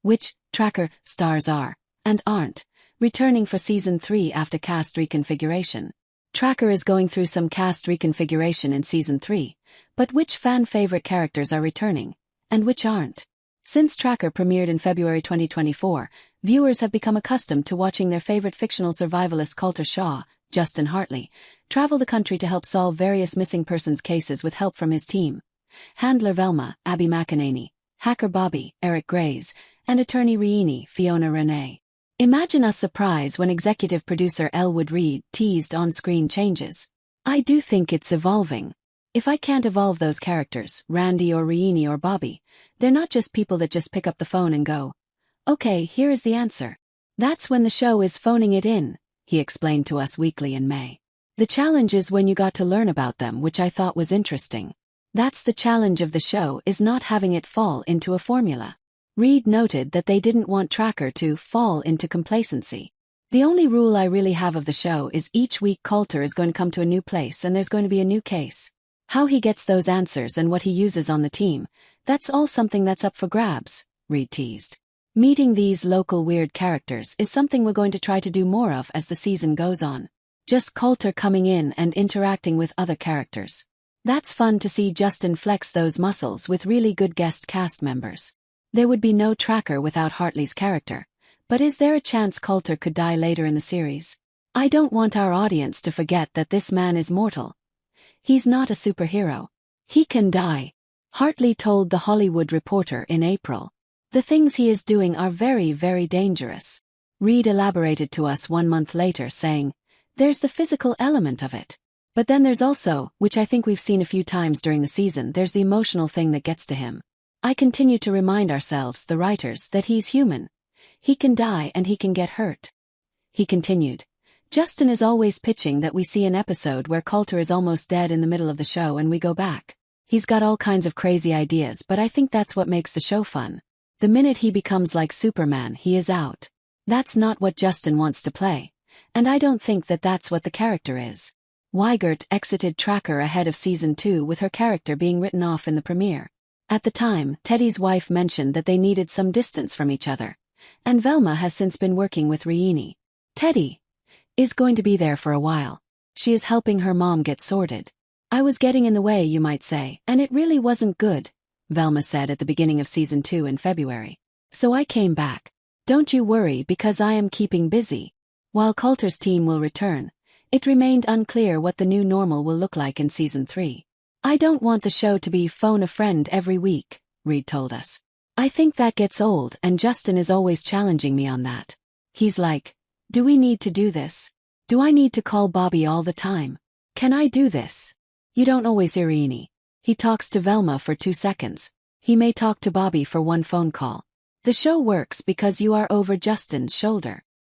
which Tracker stars are, and aren't, returning for Season 3 after cast reconfiguration. Tracker is going through some cast reconfiguration in Season 3, but which fan-favorite characters are returning, and which aren't? Since Tracker premiered in February 2024, viewers have become accustomed to watching their favorite fictional survivalist Coulter Shaw, Justin Hartley, travel the country to help solve various missing persons cases with help from his team. Handler Velma, Abby McEnany, Hacker Bobby, Eric Grays, and attorney Riini, Fiona Renee. Imagine us surprised when executive producer Elwood Reed teased on-screen changes. I do think it's evolving. If I can't evolve those characters, Randy or Riini or Bobby, they're not just people that just pick up the phone and go, "Okay, here is the answer." That's when the show is phoning it in, he explained to Us Weekly in May. The challenge is when you got to learn about them, which I thought was interesting. That's the challenge of the show, is not having it fall into a formula. Reed noted that they didn't want Tracker to fall into complacency. The only rule I really have of the show is each week Coulter is going to come to a new place and there's going to be a new case. How he gets those answers and what he uses on the team, that's all something that's up for grabs, Reed teased. Meeting these local weird characters is something we're going to try to do more of as the season goes on. Just Coulter coming in and interacting with other characters. That's fun to see Justin flex those muscles with really good guest cast members. There would be no Tracker without Hartley's character, but is there a chance Coulter could die later in the series? I don't want our audience to forget that this man is mortal. He's not a superhero. He can die. Hartley told The Hollywood Reporter in April. The things he is doing are very, very dangerous. Reed elaborated to us 1 month later saying, "There's the physical element of it. But then there's also, which I think we've seen a few times during the season, there's the emotional thing that gets to him. I continue to remind ourselves, the writers, that he's human. He can die and he can get hurt." He continued, "Justin is always pitching that we see an episode where Coulter is almost dead in the middle of the show and we go back. He's got all kinds of crazy ideas, but I think that's what makes the show fun. The minute he becomes like Superman, he is out. That's not what Justin wants to play. And I don't think that that's what the character is." Weigert exited Tracker ahead of Season 2 with her character being written off in the premiere. At the time, Teddy's wife mentioned that they needed some distance from each other, and Velma has since been working with Riini. Teddy is going to be there for a while. She is helping her mom get sorted. "I was getting in the way, you might say, and it really wasn't good," Velma said at the beginning of Season 2 in February. "So I came back. Don't you worry because I am keeping busy." While Coulter's team will return, it remained unclear what the new normal will look like in Season 3. "I don't want the show to be phone a friend every week," Reed told us. "I think that gets old and Justin is always challenging me on that. He's like, do we need to do this? Do I need to call Bobby all the time? Can I do this? You don't always hear Riini. He talks to Velma for 2 seconds. He may talk to Bobby for 1 phone call. The show works because you are over Justin's shoulder.